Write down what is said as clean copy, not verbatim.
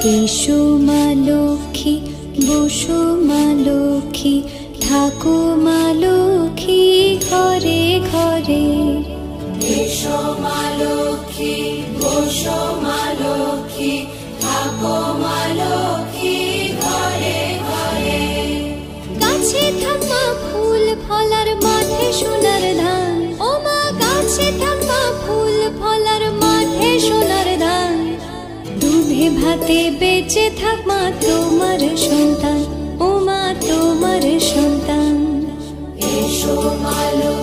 এসো মা লক্ষ্মী, বসো মা লক্ষ্মী, থাকো মা লক্ষ্মী ঘরে ঘরে। এসো মা লক্ষ্মী, বসো মা লক্ষ্মী, থাকো মা লক্ষ্মী ঘরে ঘরে। গাছে থাক মা ফুল ফলার, মাঠে সোনার ধান। ও মা গাছে থাক মা ফুল ফলার, মাঠে সোনার ধান। দুধে ভাতে বেঁচে থাক মা তোমার সন্তান, ও মা তোমার সন্তান। এসো মা লক্ষ্মী।